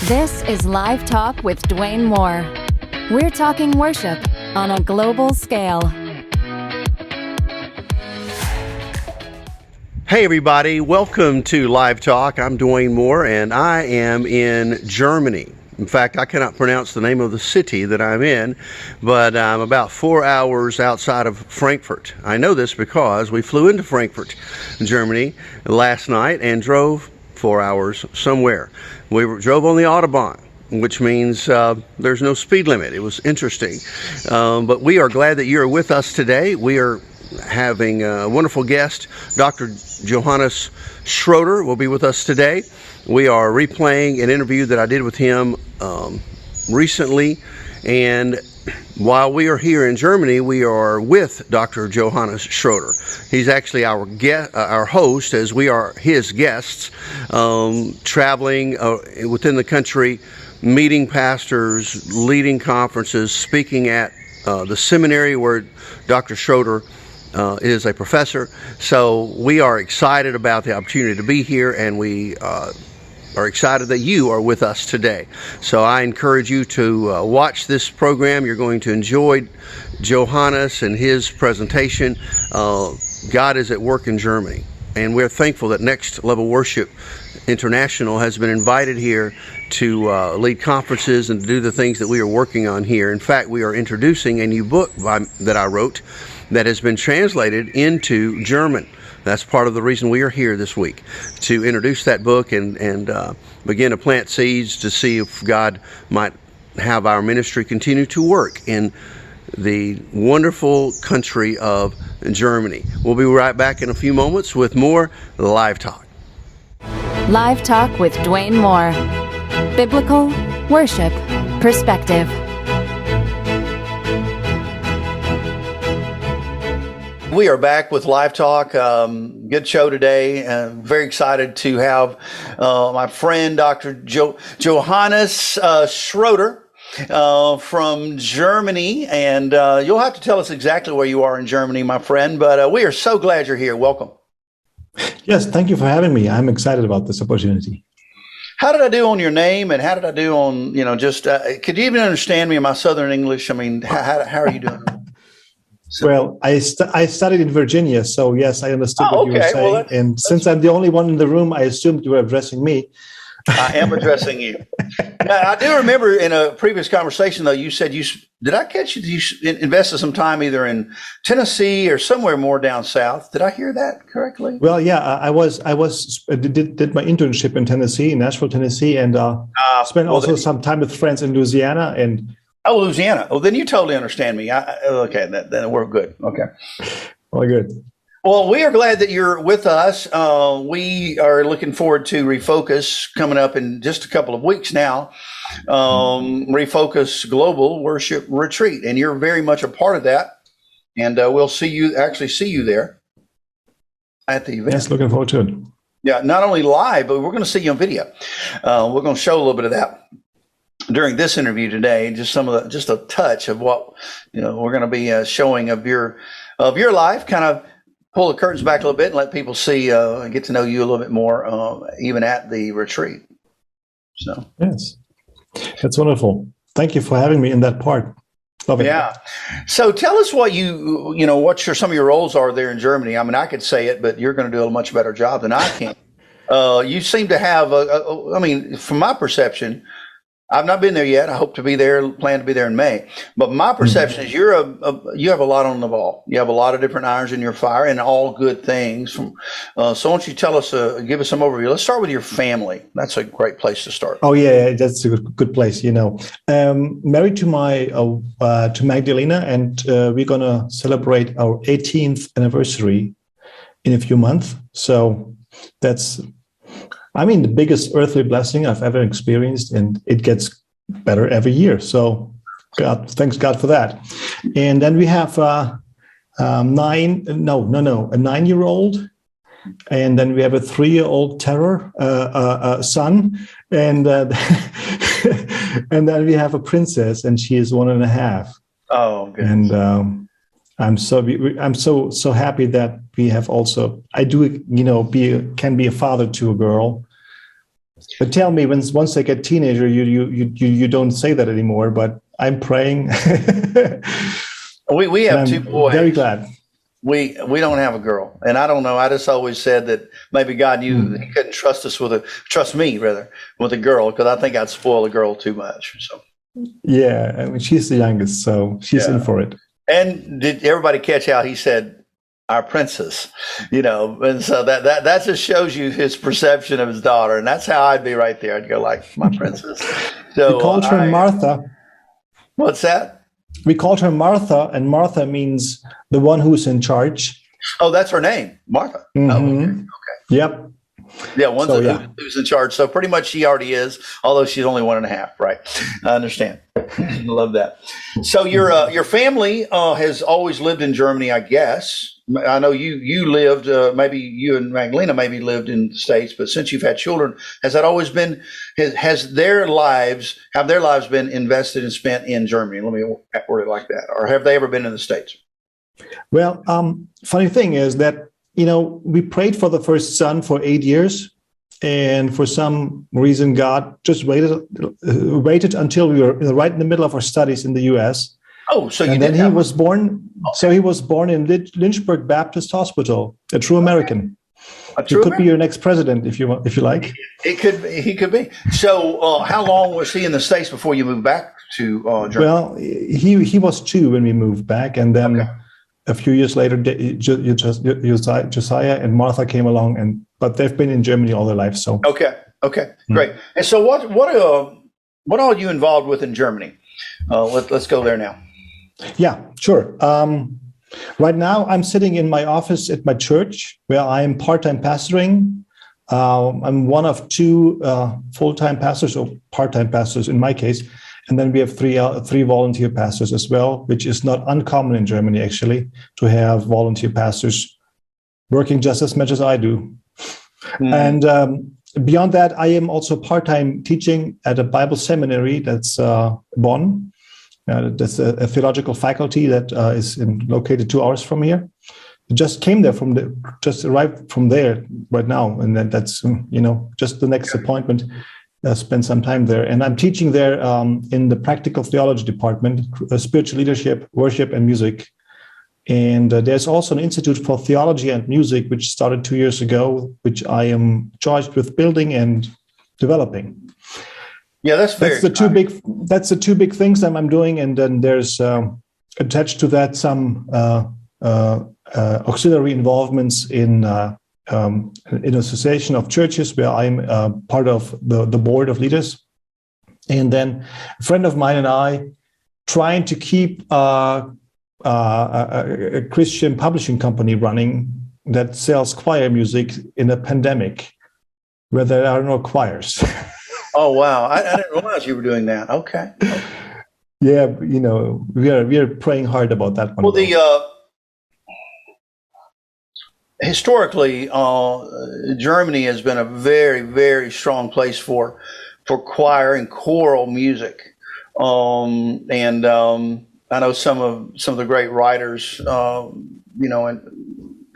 This is Live Talk with Dwayne Moore. We're talking worship on a global scale. Hey everybody, welcome to Live Talk. I'm Dwayne Moore and I am in Germany. In fact, I cannot pronounce the name of the city that I'm in, but I'm about 4 hours outside of Frankfurt. I know this because we flew into Frankfurt, Germany last night and drove 4 hours somewhere. We drove on the Autobahn, which means there's no speed limit. It was interesting. But we are glad that you're with us today. We are having a wonderful guest. Dr. Johannes Schröder will be with us today. We are replaying an interview that I did with him recently. And while we are here in Germany, we are with Dr. Johannes Schröder. He's actually our host, as we are his guests, traveling within the country, meeting pastors, leading conferences, speaking at the seminary where Dr. Schröder is a professor. So we are excited about the opportunity to be here, and we are excited that you are with us today. So I encourage you to watch this program. You're going to enjoy Johannes and his presentation. God is at work in Germany, and we're thankful that Next Level Worship International has been invited here to lead conferences and to do the things that we are working on here. In fact, we are introducing a new book that I wrote that has been translated into German. That's part of the reason we are here this week, to introduce that book and begin to plant seeds to see if God might have our ministry continue to work in the wonderful country of Germany. We'll be right back in a few moments with more Live Talk. Live Talk with Dwayne Moore. Biblical worship perspective. We are back with Live Talk. Good show today. Very excited to have my friend, Dr. Johannes Schröder from Germany. And you'll have to tell us exactly where you are in Germany, my friend. But we are so glad you're here. Welcome. Yes, thank you for having me. I'm excited about this opportunity. How did I do on your name, and how did I do on, could you even understand me in my Southern English? I mean, how are you doing? Well, I studied in Virginia, so yes, I understood what you were saying. Well, and since I'm the only one in the room, I assumed you were addressing me. I am addressing you. Now, I do remember in a previous conversation, though, you said did I catch you invested some time either in Tennessee or somewhere more down south? Did I hear that correctly? Well, yeah, I did my internship in Tennessee, in Nashville, Tennessee, and spent some time with friends in Louisiana and. Oh, Louisiana. Oh, then you totally understand me. Okay, then we're good. Okay. Well, good. Well, we are glad that you're with us. We are looking forward to Refocus coming up in just a couple of weeks now. Refocus Global Worship Retreat, and you're very much a part of that. And we'll see you there at the event. Yes, looking forward to it. Yeah, not only live, but we're going to see you on video. We're going to show a little bit of that during this interview today, just a touch of what we're going to be showing of your life. Kind of pull the curtains back a little bit and let people see and get to know you a little bit more, even at the retreat. So yes, that's wonderful. Thank you for having me in that part. Love it. Yeah. So tell us what some of your roles are there in Germany. I mean, I could say it, but you're going to do a much better job than I can. You seem to have from my perception. I've not been there yet. I hope to be there, plan to be there in May. But my perception is you have a lot on the ball. You have a lot of different irons in your fire, and all good things. So why don't you tell us, give us some overview. Let's start with your family. That's a great place to start. Oh yeah, that's a good place. Married to to Magdalena, and we're gonna celebrate our 18th anniversary in a few months. So that's. The biggest earthly blessing I've ever experienced, and it gets better every year. So thanks God for that. And then we have a 9-year-old, and then we have a 3-year-old terror son, and and then we have a princess, and she is 1.5. Oh, goodness. And I'm so happy that we have also. I do, can be a father to a girl. But tell me, once they get teenager, you don't say that anymore. But I'm praying. We have two boys. Very glad. We don't have a girl, and I don't know. I just always said that maybe God knew He couldn't trust me with a girl, because I think I'd spoil a girl too much. So yeah, I mean, she's the youngest, so she's in for it. And did everybody catch how he said our princess? And so that just shows you his perception of his daughter, and that's how I'd be right there. I'd go like, my princess. So we called her Martha. What's that? We called her Martha, and Martha means the one who's in charge. Oh, that's her name, Martha. Mm-hmm. Oh, okay. Yep. Yeah, who's in charge. So pretty much she already is, although she's only 1.5. Right. I understand. Love that. So your family has always lived in Germany, I guess. I know you lived, maybe you and Magdalena maybe lived in the States, but since you've had children, has that always been, have their lives been invested and spent in Germany? Let me word it like that. Or have they ever been in the States? Well, funny thing is that, we prayed for the first son for 8 years. And for some reason, God just waited until we were right in the middle of our studies in the U.S. Oh, so and then he was born. Okay. So he was born in Lynchburg Baptist Hospital, a true American. He could be your next president if you like. He could be. So, how long was he in the States before you moved back to Germany? Well, he was 2 when we moved back, and then a few years later, Josiah and Martha came along, but they've been in Germany all their life. So okay, great. And so, what are you involved with in Germany? Let's go there now. Yeah, sure. Right now, I'm sitting in my office at my church where I am part-time pastoring. I'm one of 2 full-time pastors, or part-time pastors in my case. And then we have 3 volunteer pastors as well, which is not uncommon in Germany, actually, to have volunteer pastors working just as much as I do. And beyond that, I am also part-time teaching at a Bible seminary that's Bonn. That's a theological faculty that is located 2 hours from here. Just came there just arrived from there right now, and then that's just the next appointment. Spend some time there, and I'm teaching there in the practical theology department, spiritual leadership, worship, and music. And there's also an Institute for Theology and Music, which started 2 years ago, which I am charged with building and developing. Yeah, that's the 2 big. That's the 2 big things that I'm doing, and then there's attached to that some auxiliary involvements in an association of churches where I'm part of the board of leaders. And then a friend of mine and I trying to keep a Christian publishing company running that sells choir music in a pandemic where there are no choirs. Oh, wow. I didn't realize you were doing that. Okay. Yeah, we are praying hard about that one. Well, historically, Germany has been a very, very strong place for choir and choral music, and I know some of the great writers, and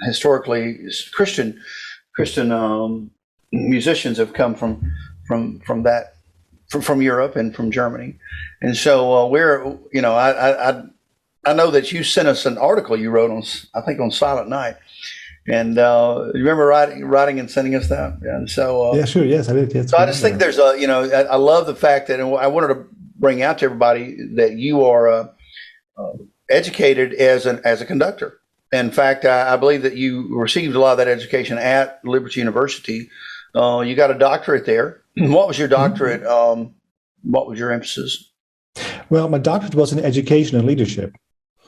historically Christian musicians have come from Europe and from Germany, and so I know that you sent us an article you wrote on Silent Night. And you remember writing and sending us that? And so yeah, sure, yes, I did. So I just think there's I love the fact that, and I wanted to bring out to everybody that you are educated as a conductor. In fact, I believe that you received a lot of that education at Liberty University. You got a doctorate there. What was your doctorate? What was your emphasis? Well, my doctorate was in education and leadership.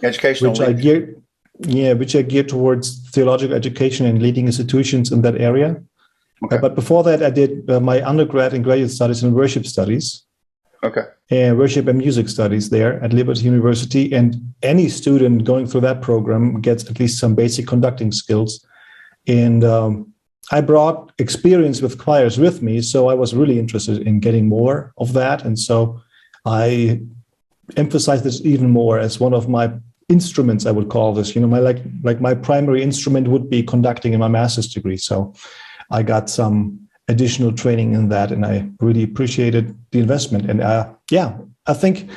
Educational leadership. Which I geared towards theological education and leading institutions in that area. Okay. But before that, I did my undergrad and graduate studies in worship studies. Okay. And worship and music studies there at Liberty University. And any student going through that program gets at least some basic conducting skills. And I brought experience with choirs with me, so I was really interested in getting more of that. And so I emphasized this even more as one of my instruments, I would call this. My primary instrument would be conducting in my master's degree. So I got some additional training in that, and I really appreciated the investment. And I think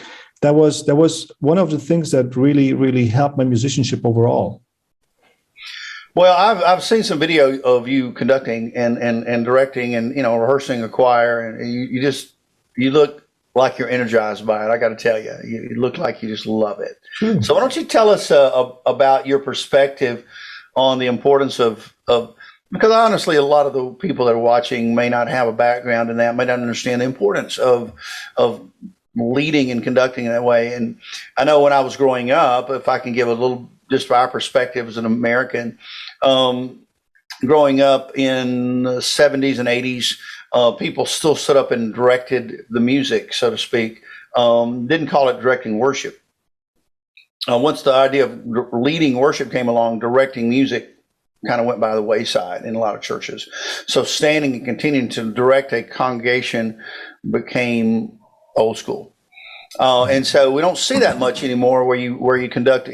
that was one of the things that really helped my musicianship overall. Well, I've seen some video of you conducting and directing and rehearsing a choir, and you look like you're energized by it. I got to tell you, you look like you just love it. Sure. So why don't you tell us about your perspective on the importance of because honestly, a lot of the people that are watching may not have a background in that, may not understand the importance of leading and conducting in that way. And I know when I was growing up, if I can give a little just our perspective as an American, growing up in the 70s and 80s, people still stood up and directed the music, so to speak. Didn't call it directing worship. Once the idea of leading worship came along, directing music kind of went by the wayside in a lot of churches. So standing and continuing to direct a congregation became old school. And so we don't see that much anymore where you conduct,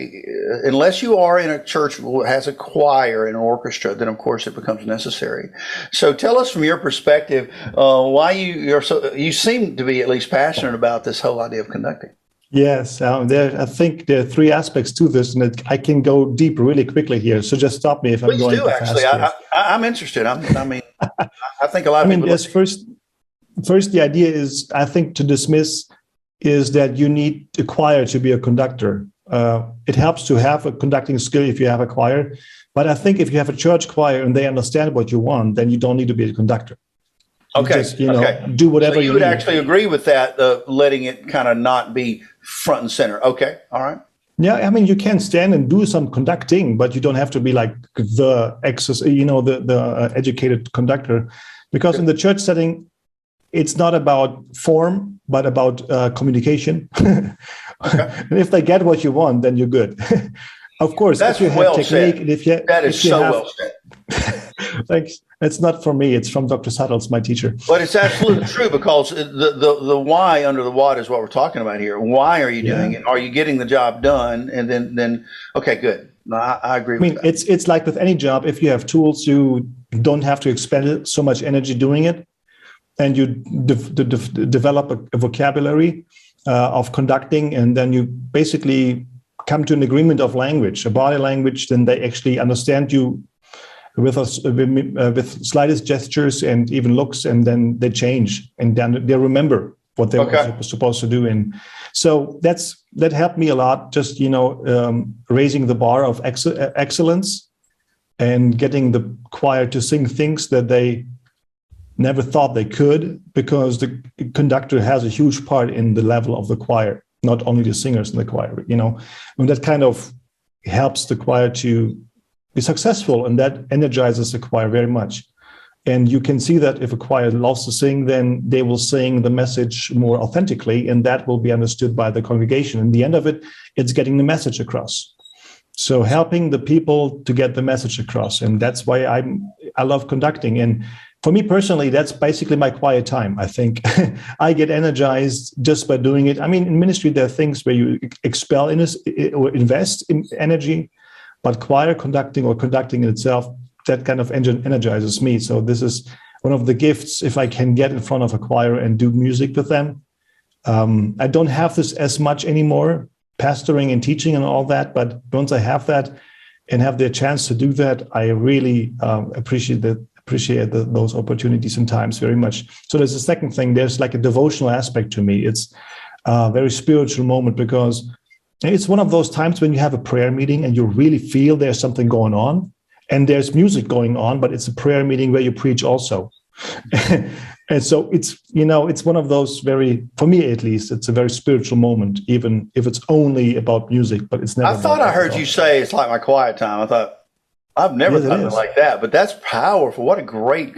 unless you are in a church that has a choir and an orchestra, then of course it becomes necessary. So tell us from your perspective, why you seem to be at least passionate about this whole idea of conducting. Yes, I think there are three aspects to this, and I can go deep really quickly here. So just stop me if I'm going too fast. Please do, actually. I'm interested. I think a lot of people... yes, first, the idea is, I think, to dismiss is that you need a choir to be a conductor. It helps to have a conducting skill if you have a choir, but I think if you have a church choir and they understand what you want, then you don't need to be a conductor. Okay. Just, do whatever so you would need. actually agree with that, letting it kind of not be front and center. Okay. All right. Yeah, I mean, you can stand and do some conducting, but you don't have to be like the educated conductor, because in the church setting, it's not about form, but about communication. Okay. And if they get what you want, then you're good. Of course, that's if you have well technique, said. And if you, that is if you so have, well said. Thanks. It's not from me. It's from Dr. Suttles, my teacher. But it's absolutely true, because the why under the what is what we're talking about here. Why are you doing it? Are you getting the job done? And then okay, good. No, I agree with that. It's like with any job. If you have tools, you don't have to expend so much energy doing it, and you develop a vocabulary of conducting, and then you basically come to an agreement of language, a body language. Then they actually understand you with slightest gestures and even looks, and then they change, and then they remember what they were supposed to do. And so that helped me a lot, just raising the bar of excellence and getting the choir to sing things that they never thought they could, because the conductor has a huge part in the level of the choir, not only the singers in the choir, and that kind of helps the choir to be successful, and that energizes the choir very much. And you can see that if a choir loves to sing, then they will sing the message more authentically, and that will be understood by the congregation. In the end of it, it's getting the message across. So helping the people to get the message across, and that's why I love conducting. And for me personally, that's basically my quiet time. I think I get energized just by doing it. I mean, in ministry, there are things where you expel or invest in energy, but choir conducting or conducting in itself, that kind of energizes me. So this is one of the gifts, if I can get in front of a choir and do music with them. I don't have this as much anymore, pastoring and teaching and all that, but once I have that and have the chance to do that, I really appreciate those opportunities and times very much. So there's a second thing. There's like a devotional aspect to me. It's a very spiritual moment, because it's one of those times when you have a prayer meeting and you really feel there's something going on, and there's music going on, but it's a prayer meeting where you preach also. And so it's one of those for me at least, it's a very spiritual moment, even if it's only about music, but it's never. I thought I heard you say it's like my quiet time. I thought, I've never thought of it like that, but that's powerful. What a great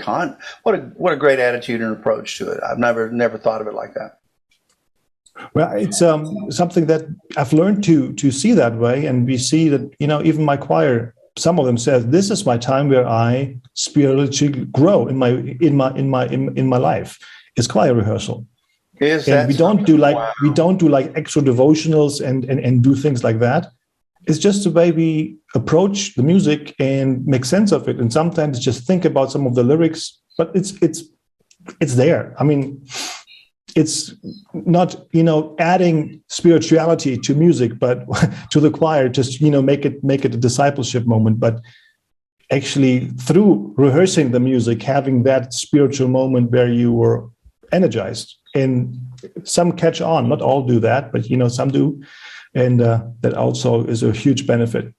what a great attitude and approach to it. I've never thought of it like that. Well, it's something that I've learned to see that way, and we see that even my choir, some of them says, this is my time where I spiritually grow in my life. It's choir rehearsal. And we don't do like extra devotionals and do things like that. It's just the way we approach the music and make sense of it. And sometimes just think about some of the lyrics but it's there. I mean, it's not, adding spirituality to music, but to the choir, just, make it a discipleship moment. But actually, through rehearsing the music, having that spiritual moment where you were energized. And some catch on, not all do that, but, some do. And that also is a huge benefit.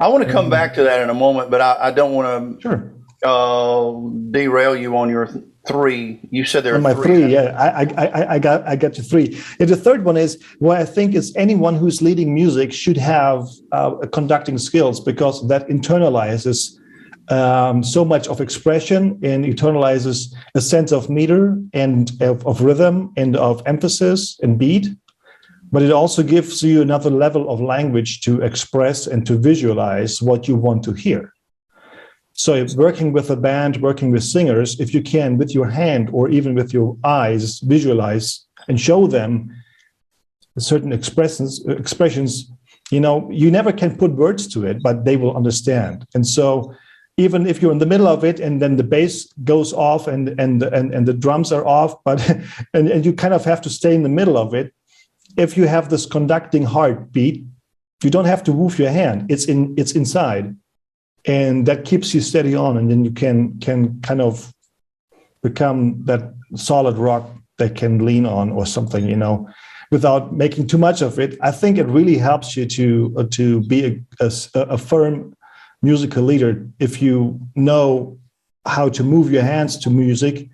I want to come back to that in a moment, but I don't want to derail you on your three. You said there are my three. I got to three. And the third one is why I think is anyone who's leading music should have conducting skills, because that internalizes so much of expression and internalizes a sense of meter and of rhythm and of emphasis and beat. But it also gives you another level of language to express and to visualize what you want to hear. So if working with a band, working with singers, if you can, with your hand or even with your eyes, visualize and show them certain expressions, you never can put words to it, but they will understand. And so even if you're in the middle of it and then the bass goes off and the drums are off, but and you kind of have to stay in the middle of it, if you have this conducting heartbeat, you don't have to move your hand. It's inside, and that keeps you steady on, and then you can kind of become that solid rock that can lean on or something, without making too much of it. I think it really helps you to be a firm musical leader if you know how to move your hands to music,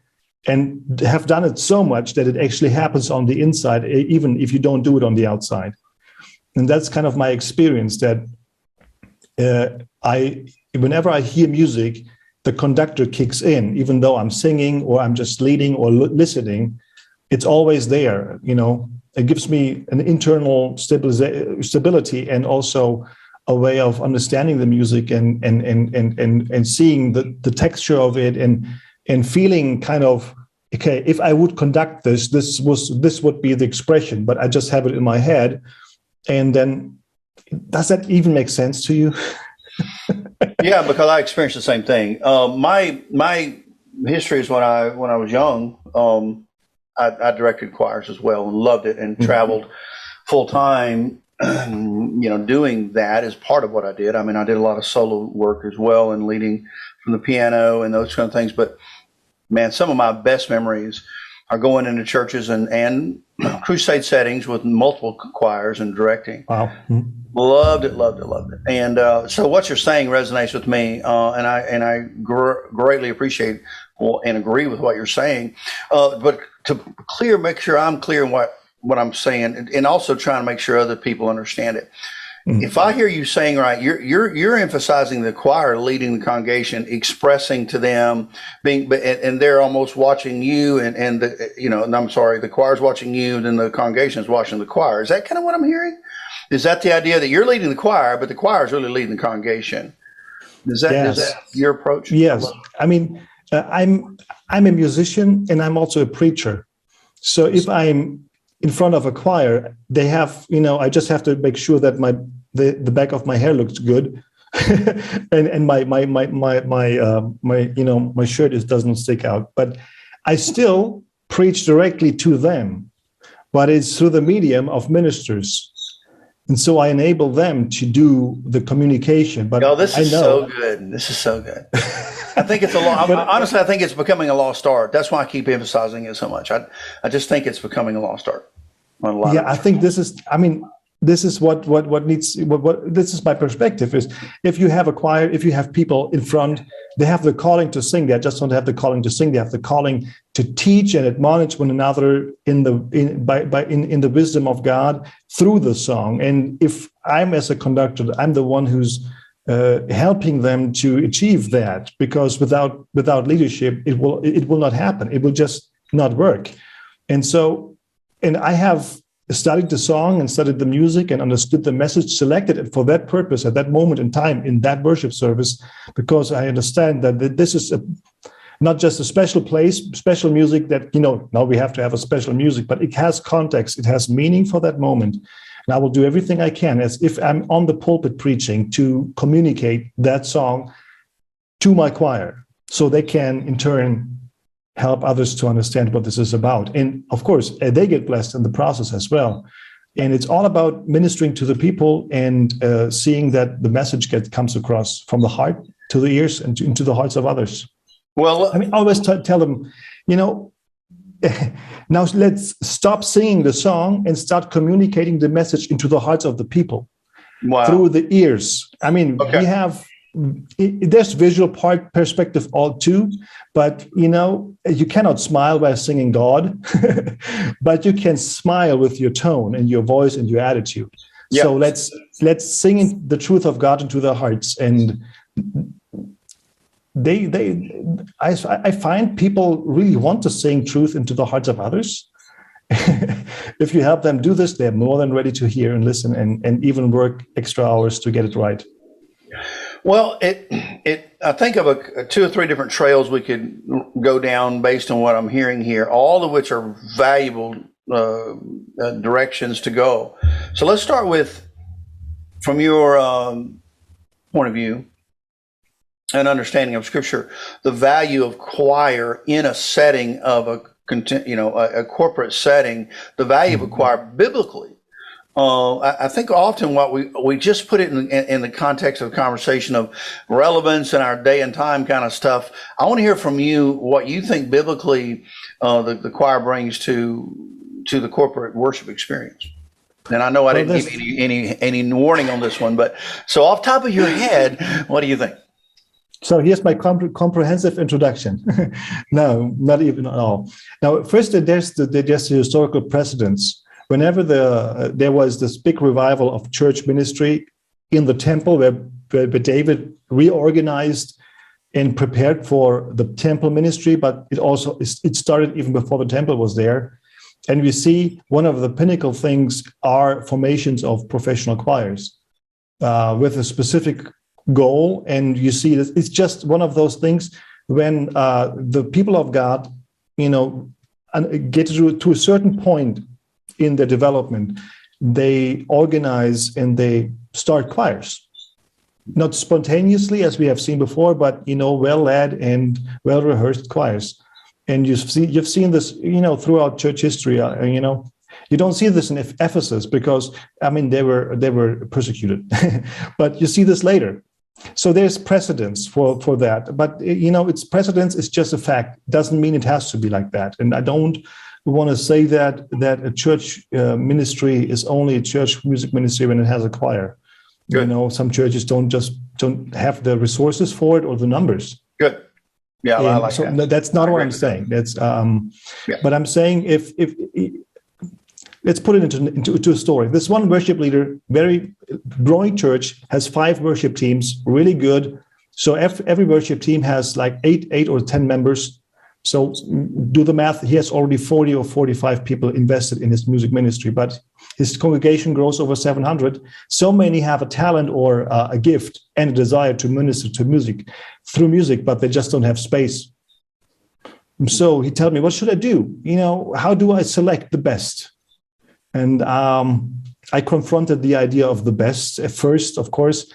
and have done it so much that it actually happens on the inside, even if you don't do it on the outside. And that's kind of my experience, that whenever I hear music, the conductor kicks in, even though I'm singing or I'm just leading or listening, it's always there. It gives me an internal stability and also a way of understanding the music and seeing the texture of it and feeling kind of, okay, if I would conduct this would be the expression, but I just have it in my head. And then, does that even make sense to you? Yeah, because I experienced the same thing. My history is when I was young, I directed choirs as well and loved it, and traveled full time. Doing that as part of what I did. I mean, I did a lot of solo work as well and leading from the piano and those kind of things. But man, some of my best memories are going into churches and crusade settings with multiple choirs and directing. Wow. Loved it. And so what you're saying resonates with me, and I greatly appreciate and agree with what you're saying. But to make sure I'm clear in what I'm saying, and also trying to make sure other people understand it. Mm-hmm. If I hear you saying right, you're emphasizing the choir leading the congregation, expressing to them, and they're almost watching you, and the choir's watching you, and then the congregation is watching the choir. Is that kind of what I'm hearing? Is that the idea that you're leading the choir, but the choir is really leading the congregation? Is that your approach? Yes. I mean, I'm a musician and I'm also a preacher. So if I'm in front of a choir, they have, I just have to make sure that the back of my hair looks good, and my shirt doesn't stick out. But I still preach directly to them, but it's through the medium of ministers, and so I enable them to do the communication. But this is so good. This is so good. I think it's honestly, I think it's becoming a lost art. That's why I keep emphasizing it so much. I just think it's becoming a lost art. I think this is what needs. This is my perspective. Is if you have a choir, if you have people in front, they have the calling to sing. They just don't have the calling to sing. They have the calling to teach and admonish one another in the wisdom of God through the song. And if I'm as a conductor, I'm the one who's helping them to achieve that, because without leadership, it will not happen. It will just not work. And I have studied the song and studied the music and understood the message, selected it for that purpose at that moment in time in that worship service, because I understand that this is not just a special place, special music that, now we have to have a special music, but it has context, it has meaning for that moment. And I will do everything I can, as if I'm on the pulpit preaching, to communicate that song to my choir. so they can in turn help others to understand what this is about. And of course, they get blessed in the process as well. And it's all about ministering to the people and seeing that the message comes across from the heart to the ears and into the hearts of others. Well, I mean, I always tell them, now let's stop singing the song and start communicating the message into the hearts of the people through the ears. I mean, we have, there's visual perspective all too, but you cannot smile by singing God, but you can smile with your tone and your voice and your attitude. Yep. So let's sing the truth of God into their hearts. And I find people really want to sing truth into the hearts of others. If you help them do this, they're more than ready to hear and listen and even work extra hours to get it right. Well, I think of 2 or 3 different trails we could go down based on what I'm hearing here, all of which are valuable directions to go. So let's start with, from your point of view and understanding of Scripture, the value of choir in a setting of a corporate setting, the value of a choir biblically. I think often what we just put it in the context of conversation of relevance and our day and time kind of stuff. I want to hear from you what you think biblically the choir brings to the corporate worship experience. And I know I didn't give any warning on this one, but so off top of your head, what do you think? So here's my comprehensive introduction. No, not even at all. Now, first, there's the historical precedents. Whenever there was this big revival of church ministry in the temple where David reorganized and prepared for the temple ministry, but it started even before the temple was there. And we see one of the pinnacle things are formations of professional choirs with a specific goal. And you see that it's just one of those things when the people of God, get to a certain point in their development, they organize and they start choirs, not spontaneously as we have seen before, but well-led and well-rehearsed choirs. And you've seen this throughout church history. You don't see this in Ephesus because they were persecuted, but you see this later. So there's precedence for that, but its precedence is just a fact. Doesn't mean it has to be like that. And I don't want to say that a church ministry is only a church music ministry when it has a choir. Good. Some churches don't have the resources for it or the numbers. Good. Yeah, I like so that. That's not what I'm saying. That's but I'm saying if let's put it into a story. This one worship leader, very growing church, has 5 worship teams, really good. So every worship team has like 8 or 10 members. So do the math. He has already 40 or 45 people invested in his music ministry, but his congregation grows over 700. So many have a talent or a gift and a desire to minister to music through music, but they just don't have space. So he told me, what should I do? How do I select the best? And I confronted the idea of the best at first, of course,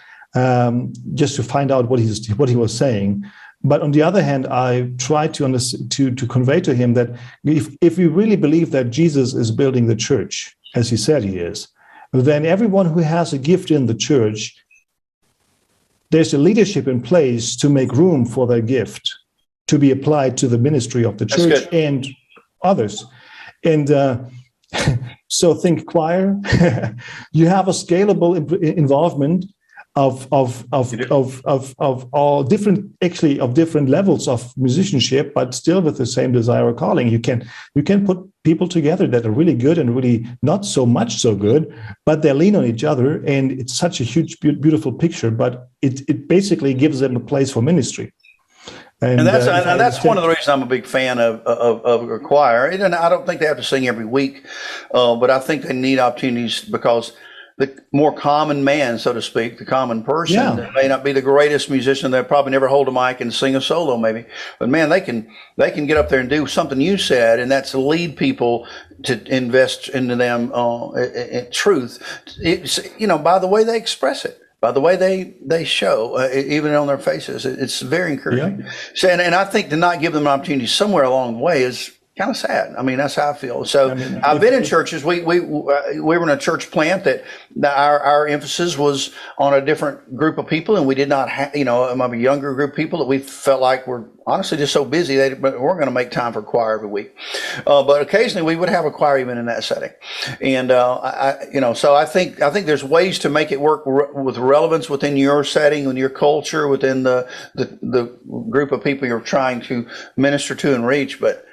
just to find out what he was saying. But on the other hand, I tried to convey to him that if we really believe that Jesus is building the church, as he said he is, then everyone who has a gift in the church, there's a leadership in place to make room for their gift to be applied to the ministry of the church and others. And so think choir. You have a scalable involvement of all different levels of musicianship, but still with the same desire or calling. You can put people together that are really good and really not so much so good, but they lean on each other, and it's such a huge, beautiful picture. But it basically gives them a place for ministry. And that's one of the reasons I'm a big fan of a choir. And I don't think they have to sing every week, but I think they need opportunities because the more common man, so to speak, the common person, that may not be the greatest musician. They'll probably never hold a mic and sing a solo, maybe. But man, they can get up there and do something you said, and that's lead people to invest into them in truth. It's by the way they express it. by the way they show, even on their faces. It's very encouraging. Yeah. So, and I think to not give them an opportunity somewhere along the way is kind of sad. I mean, that's how I feel. So I've been in churches. We were in a church plant that our emphasis was on a different group of people, and we did not have, a younger group of people that we felt like were honestly just so busy they weren't going to make time for choir every week. But occasionally we would have a choir even in that setting. And so I think there's ways to make it work with relevance within your setting, in your culture, within the group of people you're trying to minister to and reach, but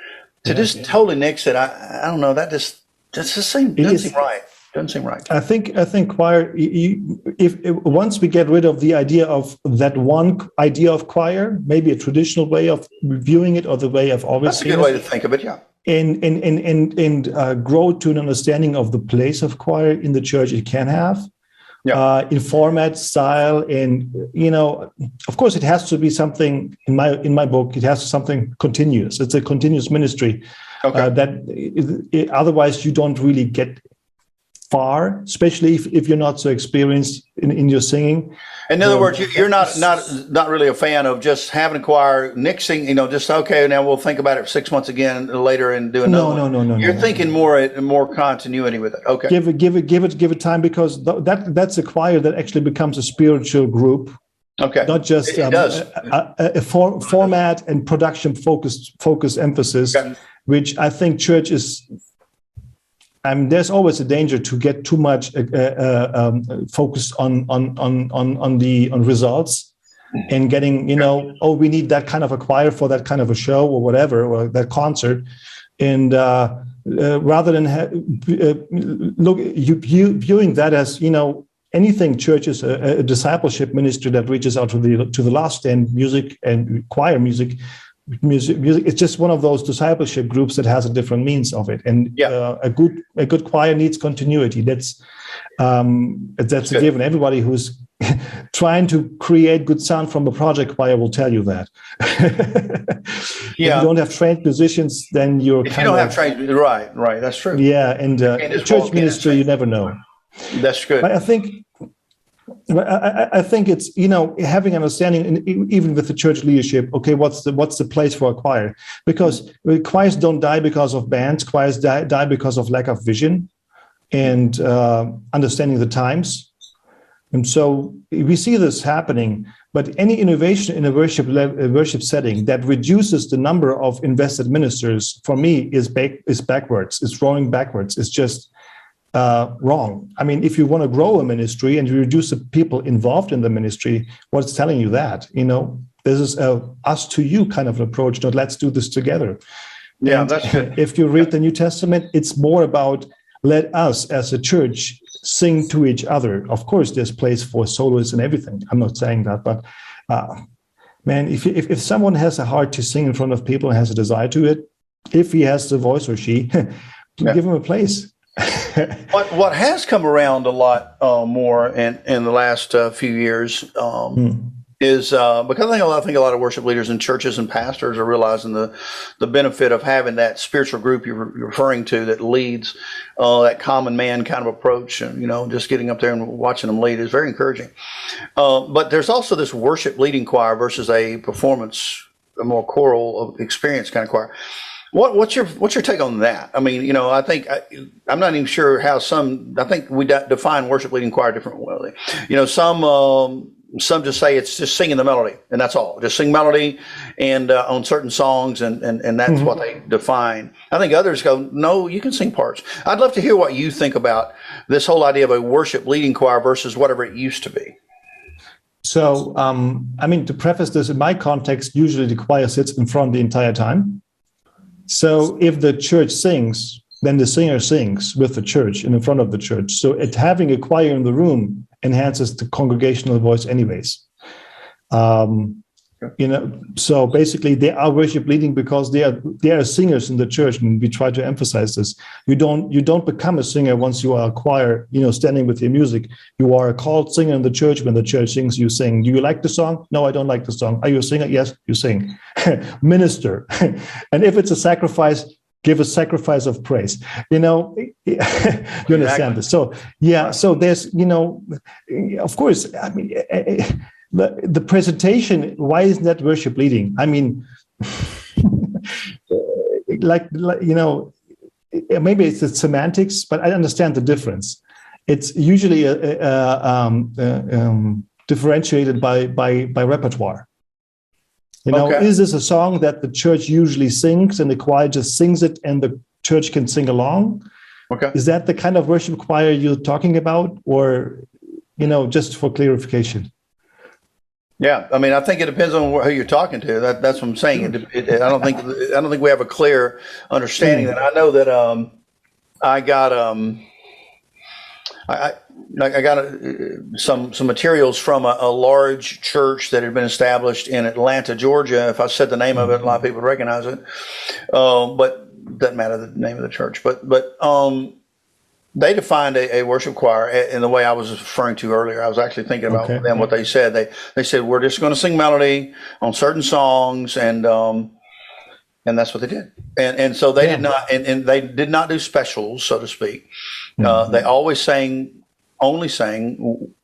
to just totally nix it, I don't know. That just doesn't seem right. Doesn't seem right. I think choir. If once we get rid of the idea of that one idea of choir, maybe a traditional way of viewing it, or the way I've always seen it. That's a good way to think of it. Yeah. And grow to an understanding of the place of choir in the church it can have. Yeah. In format, style, and of course, it has to be something. In my book, it has to be something continuous. It's a continuous ministry. Okay. Otherwise, you don't really get far, especially if you're not so experienced in your singing. In other words, you're not really a fan of just having a choir nixing. Just okay. Now we'll think about it 6 months again later and do another. No. You're thinking more continuity with it. Okay. Give it time, because that's a choir that actually becomes a spiritual group. Okay. Not just a format and production focused emphasis, which I think church is. There's always a danger to get too much focused on results, and getting we need that kind of a choir for that kind of a show or whatever, or that concert, and rather than viewing that as anything. Church is a discipleship ministry that reaches out to the lost, and music and choir music. It's just one of those discipleship groups that has a different means of it, and a good choir needs continuity. That's a given. Everybody who's trying to create good sound from a project choir will tell you that. If you don't have trained musicians, then you're if you don't have trained, right, that's true. Yeah, and church ministry, you never know. That's good. But I think it's having understanding, even with the church leadership. Okay, what's the place for a choir? Because choirs don't die because of bands. Choirs die because of lack of vision and understanding the times. And so we see this happening. But any innovation in a worship setting that reduces the number of invested ministers, for me, is backwards. It's rolling backwards. It's just wrong. I mean, if you want to grow a ministry and you reduce the people involved in the ministry, what's telling you that? This is a us to you kind of an approach, not let's do this together. Yeah, and that's good. If you read the New Testament, it's more about let us as a church sing to each other. Of course, there's place for soloists and everything. I'm not saying that, but man, if someone has a heart to sing in front of people and has a desire to it, if he has the voice or she, give him a place. What has come around a lot more in the last few years is because I think a lot of worship leaders in churches and pastors are realizing the benefit of having that spiritual group you're referring to that leads, that common man kind of approach, and just getting up there and watching them lead is very encouraging. But there's also this worship leading choir versus a performance, a more choral experience kind of choir. What's your take on that? I mean, I think I'm not even sure how I think we define worship leading choir differently. Some just say it's just singing the melody and that's all. Just sing melody and on certain songs and that's what they define. I think others go, no, you can sing parts. I'd love to hear what you think about this whole idea of a worship leading choir versus whatever it used to be. So, to preface this, in my context, usually the choir sits in front the entire time. So if the church sings, then the singer sings with the church and in front of the church. So having a choir in the room enhances the congregational voice anyways. So basically they are worship leading because they are singers in the church, and we try to emphasize this. You don't become a singer once you are a choir, standing with your music. You are a called singer in the church. When the church sings, you sing. Do you like the song? No, I don't like the song. Are you a singer? Yes, you sing. Minister. And if it's a sacrifice, give a sacrifice of praise. You know, you understand this. So yeah, so there's, you know, of course, I mean, the presentation, why isn't that worship leading? I mean, like, you know, maybe it's the semantics, but I understand the difference. It's usually differentiated by repertoire. You know, is this a song that the church usually sings and the choir just sings it and the church can sing along? Okay. Is that the kind of worship choir you're talking about, or, you know, just for clarification? Yeah, I mean, I think it depends on who you're talking to. That's what I'm saying. I don't think we have a clear understanding. That I know that I got some materials from a large church that had been established in Atlanta, Georgia. If I said the name of it, a lot of people would recognize it. But doesn't matter the name of the church. But they defined a worship choir in the way I was referring to earlier. I was actually thinking about them, what they said. They said, we're just going to sing melody on certain songs, and that's what they did. And so they did not, and they did not do specials, so to speak. They always only sang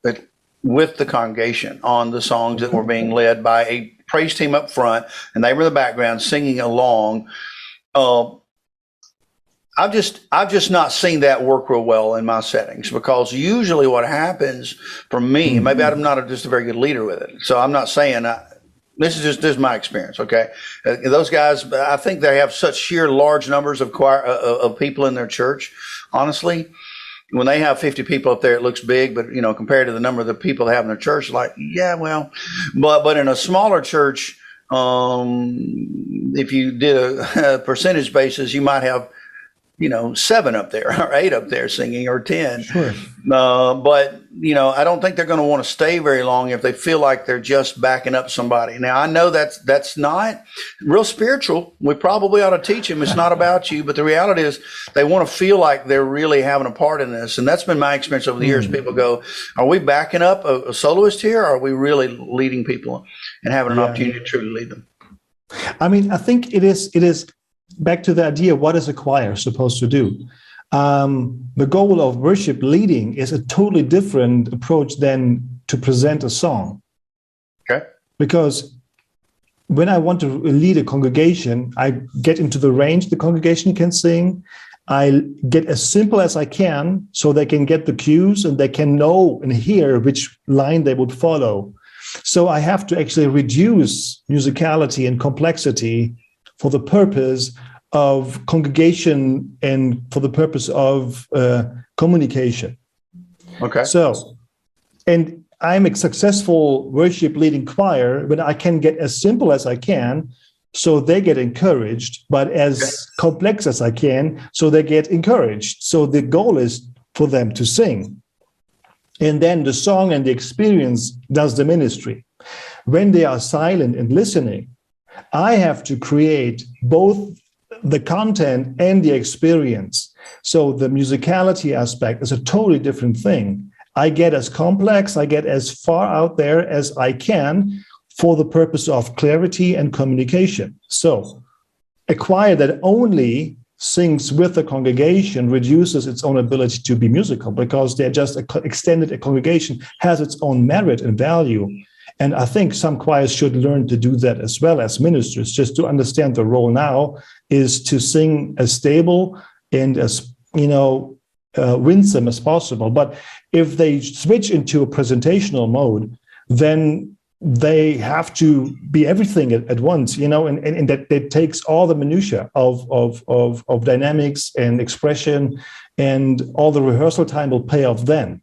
with the congregation on the songs that were being led by a praise team up front, and they were in the background singing along. I've just not seen that work real well in my settings, because usually what happens for me, maybe I'm not just a very good leader with it. So I'm not saying this is my experience. Okay. Those guys, I think they have such sheer large numbers of of people in their church. Honestly, when they have 50 people up there, it looks big, but you know, compared to the number of the people they have in their church, like, yeah, well, but in a smaller church, if you did a percentage basis, you might have, you know, 7 up there or 8 up there singing, or 10. Sure. But, you know, I don't think they're going to want to stay very long if they feel like they're just backing up somebody. Now, I know that's not real spiritual. We probably ought to teach them it's not about you. But the reality is they want to feel like they're really having a part in this. And that's been my experience over the years. People go, are we backing up a soloist here? Or are we really leading people and having an opportunity to truly lead them? I mean, I think it is back to the idea, what is a choir supposed to do? The goal of worship leading is a totally different approach than to present a song. Okay. Because when I want to lead a congregation, I get into the range the congregation can sing. I get as simple as I can so they can get the cues and they can know and hear which line they would follow. So I have to actually reduce musicality and complexity for the purpose of congregation and for the purpose of communication. Okay. So, and I'm a successful worship leading choir when I can get as simple as I can so they get encouraged, but as complex as I can so they get encouraged. So the goal is for them to sing. And then the song and the experience does the ministry. When they are silent and listening, I have to create both the content and the experience. So the musicality aspect is a totally different thing. I get as complex, I get as far out there as I can for the purpose of clarity and communication. So a choir that only sings with the congregation reduces its own ability to be musical, because they're just extended. A congregation has its own merit and value. And I think some choirs should learn to do that as well as ministers, just to understand the role now is to sing as stable and as, you know, winsome as possible. But if they switch into a presentational mode, then they have to be everything at once, you know, and that takes all the minutiae of dynamics and expression, and all the rehearsal time will pay off then.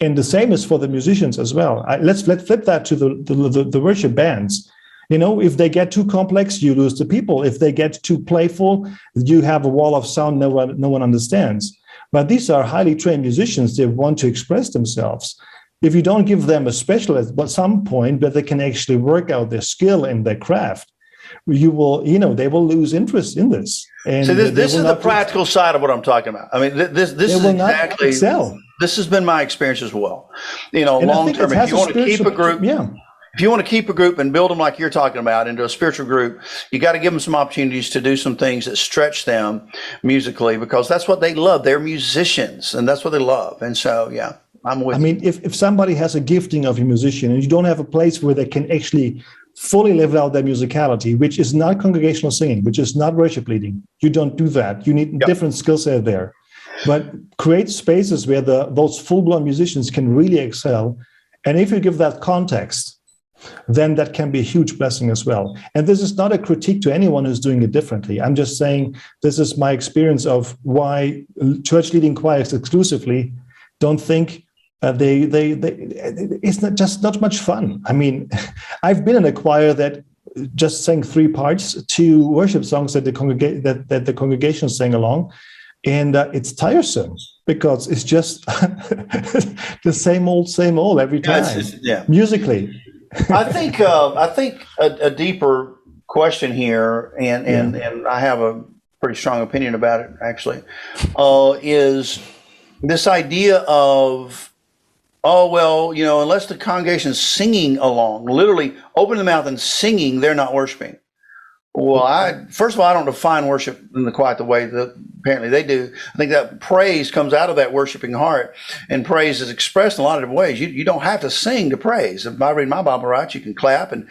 And the same is for the musicians as well. Let's flip that to the worship bands. You know, if they get too complex, you lose the people. If they get too playful, you have a wall of sound no one understands. But these are highly trained musicians. They want to express themselves. If you don't give them a specialist at some point where they can actually work out their skill and their craft, you will, you know, they will lose interest in this. And so this is the practical side of what I'm talking about. I mean, this is exactly excel. This has been my experience as well. You know, long term, if you want to keep a group, if you want to keep a group and build them like you're talking about into a spiritual group, you got to give them some opportunities to do some things that stretch them musically, because that's what they love. They're musicians, and that's what they love. And so, yeah, I'm with you. If somebody has a gifting of a musician and you don't have a place where they can actually fully live out their musicality, which is not congregational singing, which is not worship leading, you don't do that. You need different skill set there. But create spaces where those full-blown musicians can really excel. And if you give that context, then that can be a huge blessing as well. And this is not a critique to anyone who's doing it differently. I'm just saying this is my experience of why church leading choirs exclusively don't think it's not much fun. I mean, I've been in a choir that just sang 3 parts, 2 worship songs that the congregation sang along, and it's tiresome because it's just the same old every time. Musically. I think a deeper question here, and I have a pretty strong opinion about it actually, is this idea of, unless the congregation is singing along, literally open the mouth and singing, they're not worshiping. Well, first of all, I don't define worship in quite the way that apparently they do. I think that praise comes out of that worshiping heart, and praise is expressed in a lot of different ways. You don't have to sing to praise. If I read my Bible right, you can clap and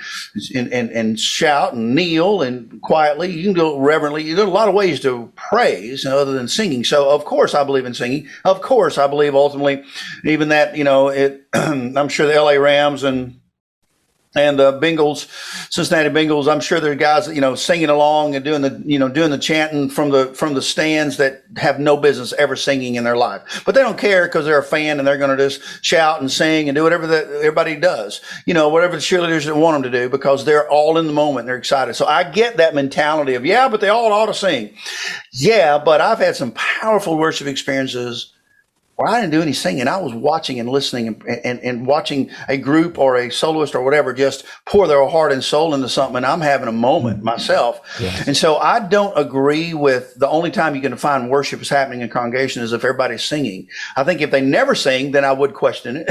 shout and kneel and quietly. You can do it reverently. There are a lot of ways to praise other than singing. So, of course, I believe in singing. Of course, I believe ultimately, even that, I'm sure the LA Rams and the Bengals, Cincinnati Bengals, I'm sure there are guys, singing along and doing the chanting from the stands that have no business ever singing in their life. But they don't care because they're a fan and they're going to just shout and sing and do whatever everybody does, whatever the cheerleaders want them to do, because they're all in the moment. They're excited. So I get that mentality of, but they all ought to sing. Yeah, but I've had some powerful worship experiences where I didn't do any singing. I was watching and listening and watching a group or a soloist or whatever just pour their heart and soul into something, and I'm having a moment myself. Yes. And so I don't agree with the only time you can define worship is happening in congregation is if everybody's singing. I think if they never sing, then I would question it.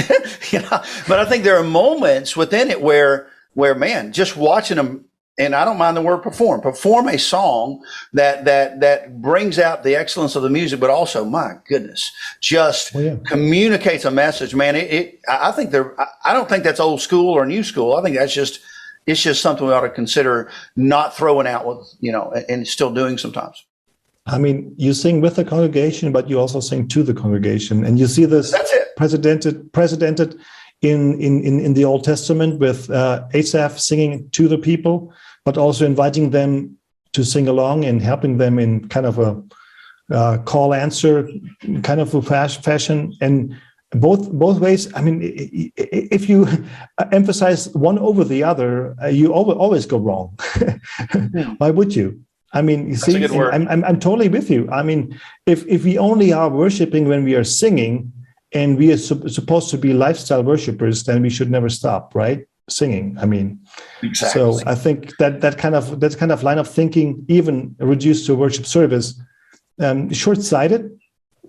But I think there are moments within it where man, just watching them, and I don't mind the word perform a song that brings out the excellence of the music, but also, my goodness, just communicates a message, man. I don't think that's old school or new school. I think it's just something we ought to consider not throwing out with, and still doing sometimes. I mean, you sing with the congregation, but you also sing to the congregation, and you see this precedented in the Old Testament with Asaph singing to the people, but also inviting them to sing along and helping them in kind of a call answer kind of a fashion. And both ways, I mean, if you emphasize one over the other, you always go wrong. Why would you? I mean, you see, I'm totally with you. I mean, if we only are worshiping when we are singing, and we are supposed to be lifestyle worshipers, then we should never stop, right? Singing. I mean, exactly. So I think that kind of line of thinking, even reduced to a worship service, short-sighted,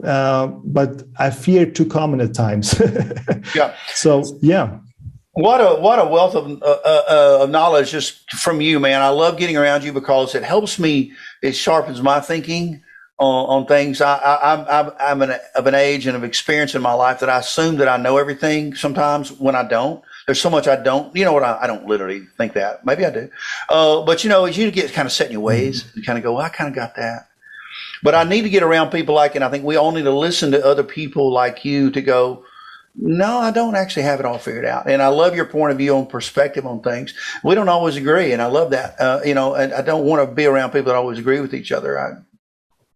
but I fear too common at times. Yeah. So yeah. What a wealth of knowledge just from you, man. I love getting around you because it helps me. It sharpens my thinking on things. I'm of an age and of experience in my life that I assume that I know everything sometimes when I don't. There's so much I don't. You know what? I don't literally think that. Maybe I do. But as you get kind of set in your ways, you kind of go, well, I kind of got that. But I need to get around people and I think we all need to listen to other people like you to go, no, I don't actually have it all figured out. And I love your point of view on perspective on things. We don't always agree, and I love that. And I don't want to be around people that always agree with each other.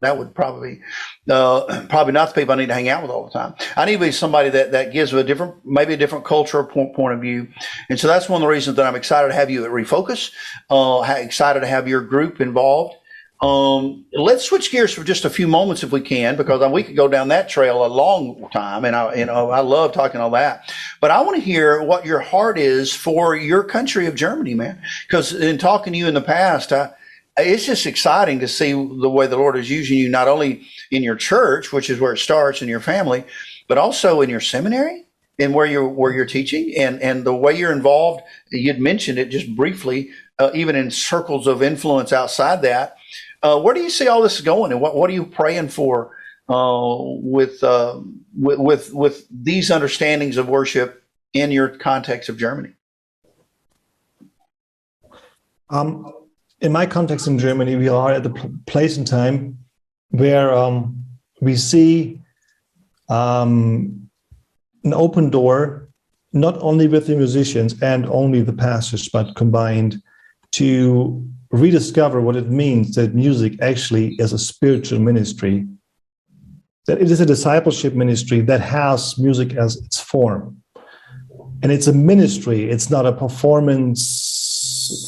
That would probably not the people I need to hang out with all the time. I need to be somebody that gives maybe a different cultural point of view. And so that's one of the reasons that I'm excited to have you at Refocus, excited to have your group involved. Let's switch gears for just a few moments if we can, because we could go down that trail a long time. And I love talking all that, but I want to hear what your heart is for your country of Germany, man. Because in talking to you in the past, it's just exciting to see the way the Lord is using you, not only in your church, which is where it starts, in your family, but also in your seminary. in where you're teaching and the way you're involved. You'd mentioned it just briefly, even in circles of influence outside that. Where do you see all this going, and what are you praying for with these understandings of worship in your context of Germany? In my context in Germany, we are at the place and time where we see an open door, not only with the musicians and only the pastors, but combined, to rediscover what it means that music actually is a spiritual ministry, that it is a discipleship ministry that has music as its form. And it's a ministry. It's not a performance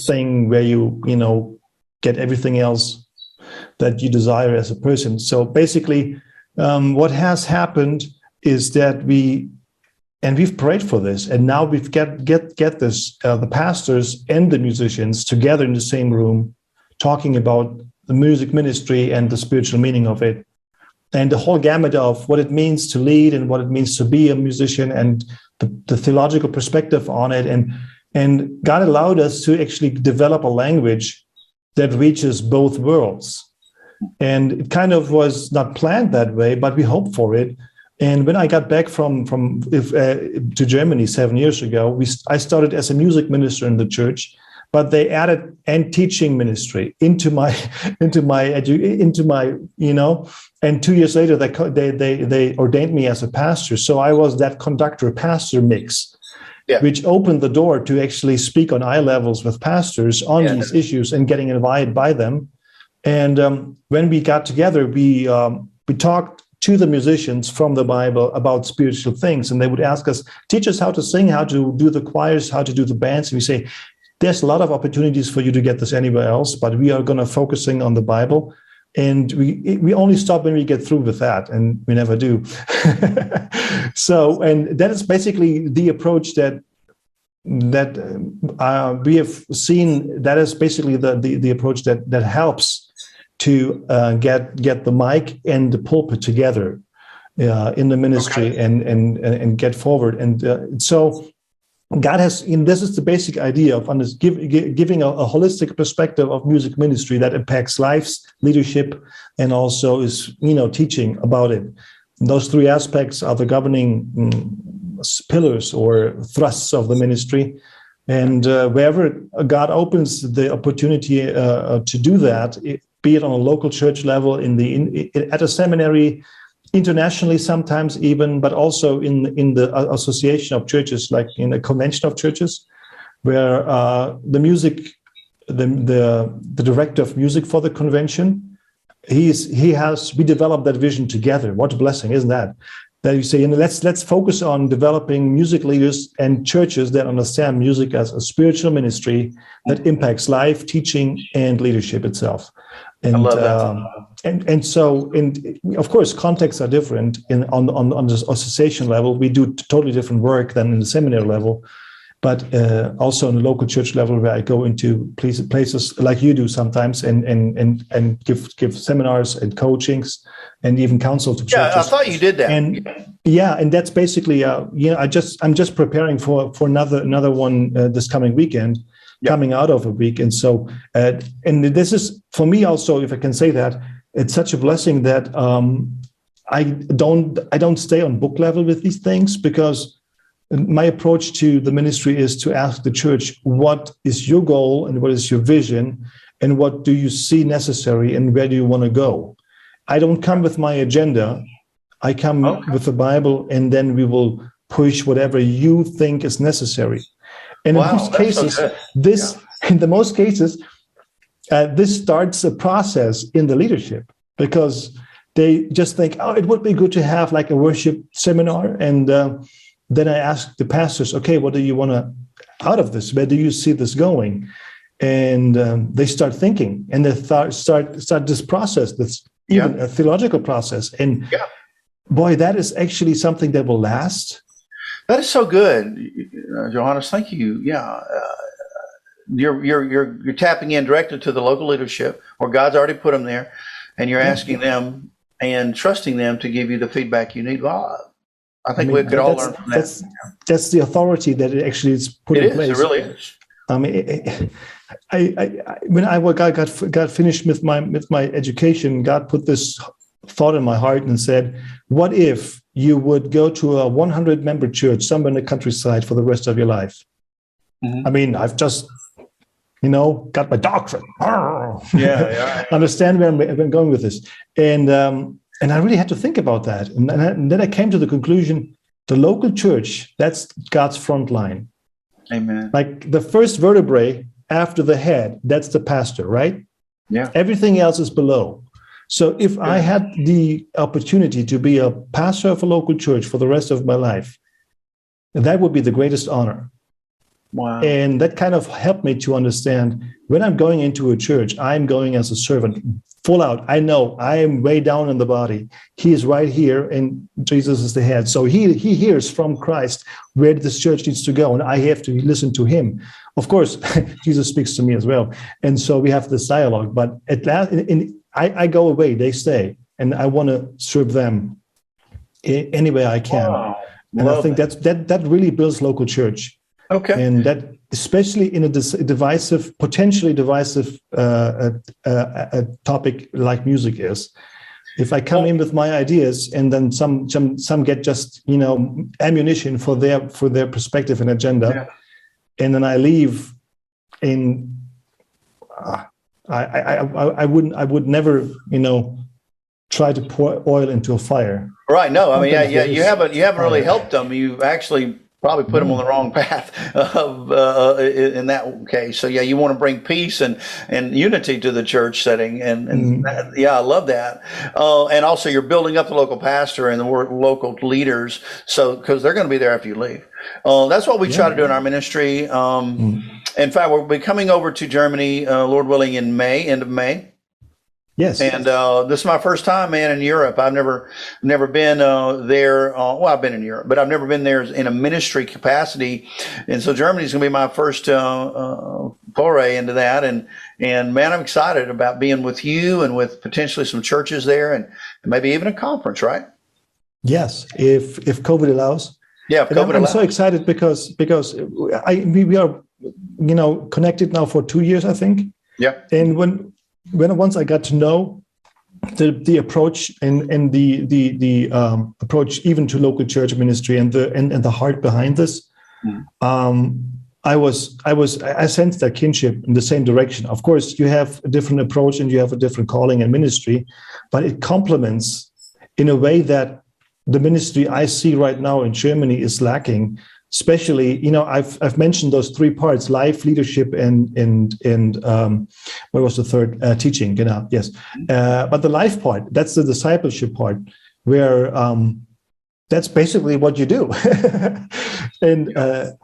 thing where you get everything else that you desire as a person. So basically, what has happened is that we've prayed for this, and now we've get this the pastors and the musicians together in the same room, talking about the music ministry and the spiritual meaning of it, and the whole gamut of what it means to lead and what it means to be a musician, and the theological perspective on it. And God allowed us to actually develop a language that reaches both worlds. And it kind of was not planned that way, but we hoped for it. And when I got back to Germany 7 years ago, I started as a music minister in the church, but they added and teaching ministry into my And 2 years later they ordained me as a pastor. So I was that conductor pastor mix, which opened the door to actually speak on eye levels with pastors on these issues and getting invited by them. And when we got together, we talked to the musicians from the Bible about spiritual things, and they would ask us, teach us how to sing, how to do the choirs, how to do the bands. And we say, there's a lot of opportunities for you to get this anywhere else, but we are going to focusing on the Bible. And we only stop when we get through with that, and we never do. So, and that is basically the approach that we have seen. That is basically the approach that helps to get the mic and the pulpit together in the ministry and get forward. And so God has, this is the basic idea of giving a holistic perspective of music ministry that impacts lives, leadership, and also is, teaching about it. And those three aspects are the governing pillars or thrusts of the ministry. And wherever God opens the opportunity to do that, be it on a local church level, at a seminary, internationally sometimes even, but also in the association of churches, like in a convention of churches, where the director of music for the convention, we developed that vision together. What a blessing, isn't that? That you say, let's focus on developing music leaders and churches that understand music as a spiritual ministry that impacts life, teaching, and leadership itself. And, I love that. And so, of course, contexts are different. On the association level, we do totally different work than in the seminary level, but also on the local church level, where I go into places like you do sometimes, and give seminars and coachings and even counsel to churches. Yeah, I thought you did that. And and that's basically I'm just preparing for another one this coming weekend. Coming out of a week. And so, and this is, for me also, if I can say that, it's such a blessing that I don't stay on book level with these things, because my approach to the ministry is to ask the church, what is your goal and what is your vision and what do you see necessary and where do you want to go? I don't come with my agenda. I come with the Bible, and then we will push whatever you think is necessary. And in most cases, this starts a process in the leadership, because they just think, it would be good to have like a worship seminar. And then I ask the pastors, okay, what do you want out of this? Where do you see this going? And they start thinking, and they start this process, that's even a theological process. And boy, that is actually something that will last. That is so good, Johannes. Thank you. Yeah, you're tapping in directly to the local leadership, where God's already put them there, and you're asking them and trusting them to give you the feedback you need. Well, I think we could all learn from that. That's the authority that it actually is put in place. It really is. I mean, when I got finished with my education, God put this thought in my heart and said, "What if you would go to a 100-member church somewhere in the countryside for the rest of your life?" Mm-hmm. I mean, I've just, got my doctorate. Yeah. Understand where I'm going with this, and I really had to think about that, and then I came to the conclusion: the local church, that's God's front line. Amen. Like the first vertebrae after the head, that's the pastor, right? Yeah. Everything else is below. So if I had the opportunity to be a pastor of a local church for the rest of my life, that would be the greatest honor. Wow. And that kind of helped me to understand when I'm going into a church, I'm going as a servant, full out. I know I am way down in the body. He is right here, and Jesus is the head. So he hears from Christ where this church needs to go, and I have to listen to him. Of course, Jesus speaks to me as well. And so we have this dialogue. But at last, I go away, they stay, and I want to serve them any way I can. Wow. And I think that really builds local church. Okay. And that, especially in a potentially divisive topic like music is, if I come in with my ideas and then some get just ammunition for their perspective and agenda, and then I leave, and I would never try to pour oil into a fire. Right. No. I mean, you haven't really helped them. You've actually probably put them on the wrong path in that case. So you want to bring peace and unity to the church setting, and I love that. And also, you're building up the local pastor and the local leaders, so because they're going to be there after you leave. That's what we try to do in our ministry. In fact, we'll be coming over to Germany, Lord willing, in May, end of May. Yes. And this is my first time, man, in Europe. I've never been there. Well, I've been in Europe, but I've never been there in a ministry capacity. And so Germany is going to be my first foray into that. And man, I'm excited about being with you and with potentially some churches there, and maybe even a conference, right? Yes, if COVID allows. Yeah, if COVID allows. I'm so excited because we are connected now for 2 years, I think. Yeah. And once I got to know the approach and the approach even to local church ministry and the heart behind this, I sensed that kinship in the same direction. Of course, you have a different approach and you have a different calling and ministry, but it complements in a way that the ministry I see right now in Germany is lacking. Especially, I've mentioned those three parts: life, leadership, and what was the third? Teaching. Yes. But the life part, that's the discipleship part, where that's basically what you do. And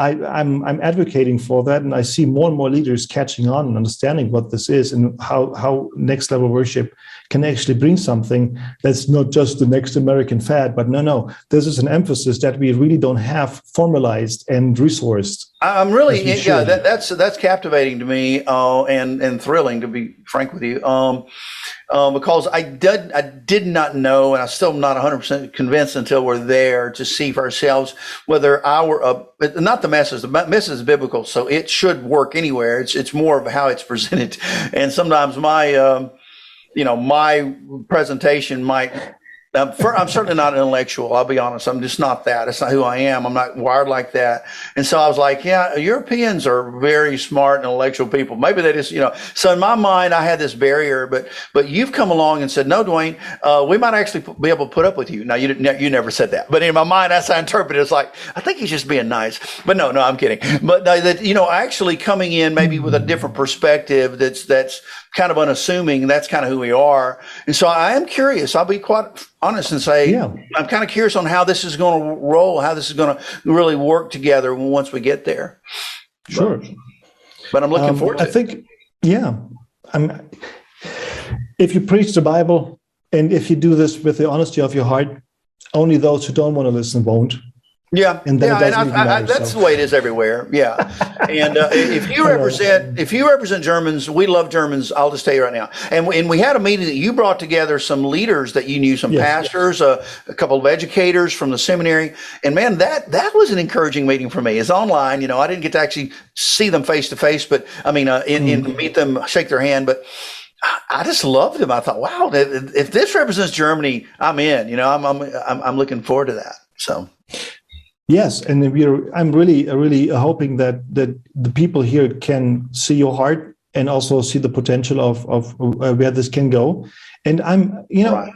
I'm advocating for that, and I see more and more leaders catching on and understanding what this is and how next level worship can actually bring something that's not just the next American fad, but no, this is an emphasis that we really don't have formalized and resourced. I'm really, that's captivating to me and thrilling, to be frank with you, because I did not know, and I'm still not 100% convinced until we're there to see for ourselves whether not the message. The message is biblical, so it should work anywhere. It's more of how it's presented, and sometimes my presentation might. I'm certainly not an intellectual. I'll be honest. I'm just not that. It's not who I am. I'm not wired like that. And so I was like, Europeans are very smart and intellectual people. Maybe they just, So in my mind, I had this barrier. But you've come along and said, no, Dwayne, we might actually be able to put up with you. Now, you never said that. But in my mind, that's how I interpret it. It's like, I think he's just being nice. But no, I'm kidding. But actually coming in maybe with a different perspective that's kind of unassuming. That's kind of who we are. And so I am curious. I'll be quite honest and say, I'm kind of curious on how this is going to roll, how this is going to really work together once we get there. Sure. But I'm looking forward to it. I think, if you preach the Bible and if you do this with the honesty of your heart, only those who don't want to listen won't. Yeah, and then it and doesn't even matter. that's the way it is everywhere. Yeah, and if you represent Germans, we love Germans. I'll just tell you right now. And we had a meeting that you brought together some leaders that you knew, some pastors, a couple of educators from the seminary, and man, that was an encouraging meeting for me. It's online, I didn't get to actually see them face to face, but I mean, meet them, shake their hand, but. I just loved them. I thought, wow, if this represents Germany, I'm in. I'm looking forward to that. So. Yes, and I'm really hoping that the people here can see your heart and also see the potential of where this can go. And I'm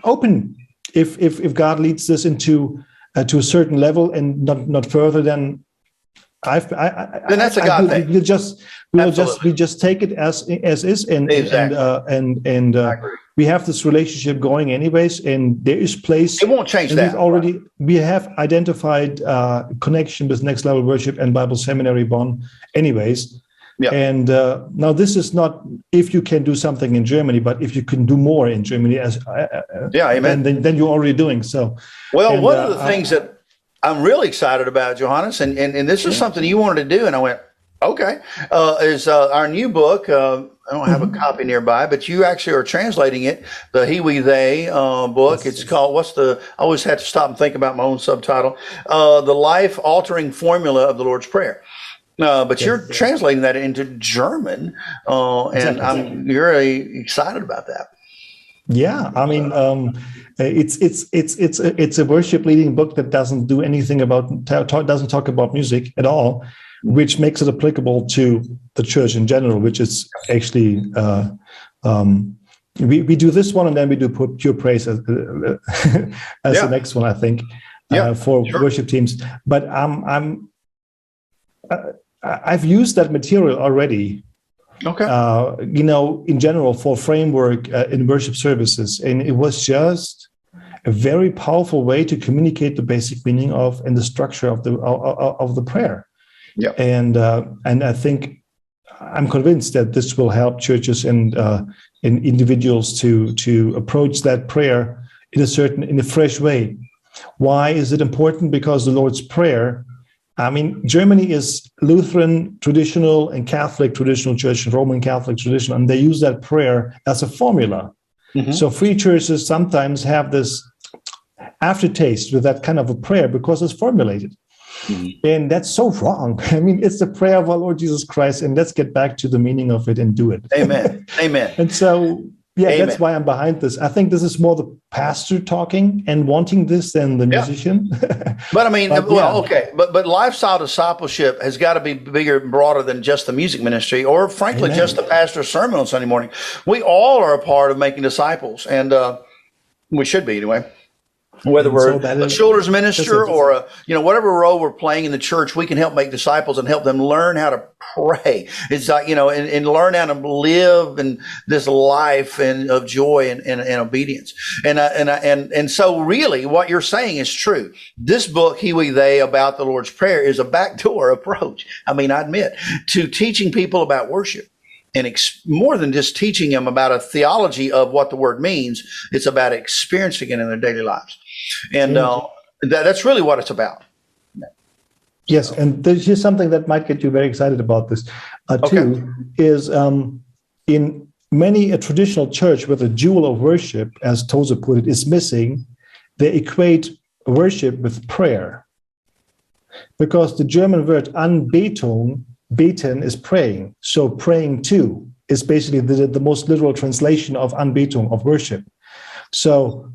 open if God leads this into to a certain level and not further than. Then that's a God thing. We just take it as is, and we have this relationship going anyways, and there is place. It won't change that. We have identified connection with Next Level Worship and Bible Seminary Bonn, anyways. Yeah. And now this is not if you can do something in Germany, but if you can do more in Germany, amen. Then you're already doing so. Well, one of the things that I'm really excited about, Johannes, and this is something you wanted to do, and I went, okay, is our new book. I don't have a copy nearby, but you actually are translating it, the He, We, They book. It's called, I always have to stop and think about my own subtitle, The Life-Altering Formula of the Lord's Prayer. But you're translating that into German, and I'm really excited about that. Yeah, I mean, it's a worship leading book that doesn't do anything doesn't talk about music at all, which makes it applicable to the church in general, which is actually we do this one and then we do Pure Praise as the next one, I think, for worship teams. But I've used that material already. Okay. In general for framework in worship services, and it was just a very powerful way to communicate the basic meaning of and the structure of the prayer. Yeah. And I think I'm convinced that this will help churches and individuals to approach that prayer in a fresh way. Why is it important? Because the Lord's Prayer. I mean, Germany is Lutheran traditional and Catholic traditional church, Roman Catholic traditional, and they use that prayer as a formula. Mm-hmm. So free churches sometimes have this aftertaste with that kind of a prayer because it's formulated. Mm-hmm. And that's so wrong. I mean, it's the prayer of our Lord Jesus Christ, and let's get back to the meaning of it and do it. Amen. Amen. And so, that's why I'm behind this. I think this is more the pastor talking and wanting this than the musician. But I mean, but lifestyle discipleship has got to be bigger and broader than just the music ministry, or frankly, just the pastor's sermon on Sunday morning. We all are a part of making disciples, and we should be anyway. Whether we're a children's minister or whatever role we're playing in the church, we can help make disciples and help them learn how to pray. It's like, and learn how to live in this life and of joy and obedience. And so really what you're saying is true. This book, He, We, They, about the Lord's Prayer is a backdoor approach. I mean, I admit, to teaching people about worship. And more than just teaching them about a theology of what the word means, it's about experiencing it in their daily lives. And that's really what it's about. Yes, and here's something that might get you very excited about this, too, is in many a traditional church where the jewel of worship, as Tozer put it, is missing, they equate worship with prayer. Because the German word anbetung, beten is praying. So praying to is basically the most literal translation of anbetung, of worship. So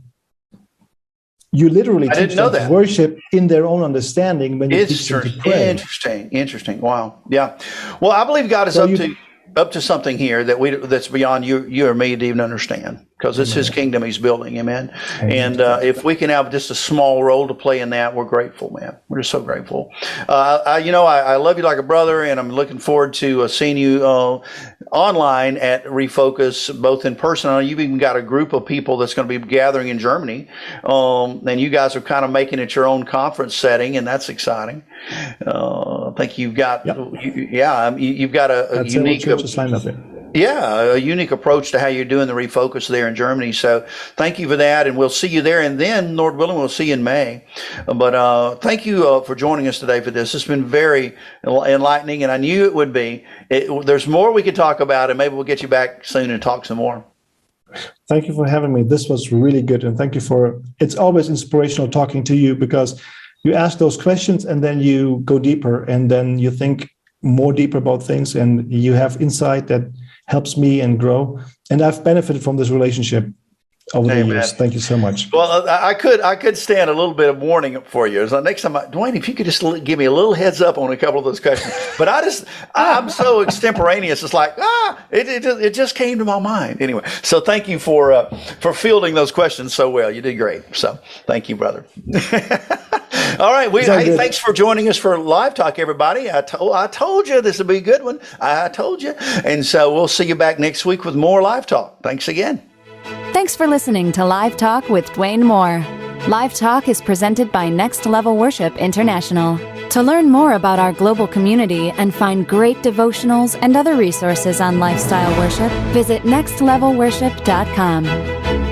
you literally teach them to worship in their own understanding when you teach them to pray. Interesting. Wow. Yeah. Well, I believe God is up to something here that's beyond you or me to even understand, because it's His kingdom He's building. Amen. And if we can have just a small role to play in that, we're grateful, man. We're just so grateful. I love you like a brother, and I'm looking forward to seeing you online at Refocus, both in person. You've even got a group of people that's going to be gathering in Germany, and you guys are kind of making it your own conference setting, and that's exciting. I think you've got, you've got a unique. Yeah, a unique approach to how you're doing the refocus there in Germany. So thank you for that, and we'll see you there. And then, Lord willing, we'll see you in May. But thank you for joining us today for this. It's been very enlightening, and I knew it would be. There's more we could talk about, and maybe we'll get you back soon and talk some more. Thank you for having me. This was really good, and thank you for. It's always inspirational talking to you because you ask those questions, and then you go deeper, and then you think more deeper about things, and you have insight that helps me and grow. And I've benefited from this relationship over the years. Thank you so much. Well, I could stand a little bit of warning for you. So next time, Dwayne, if you could just give me a little heads up on a couple of those questions. But I'm so extemporaneous. It's like, it just came to my mind. Anyway, so thank you for fielding those questions so well. You did great. So thank you, brother. All right. Thanks for joining us for Live Talk, everybody. I told you this would be a good one. I told you. And so we'll see you back next week with more Live Talk. Thanks again. Thanks for listening to Live Talk with Dwayne Moore. Live Talk is presented by Next Level Worship International. To learn more about our global community and find great devotionals and other resources on lifestyle worship, visit nextlevelworship.com.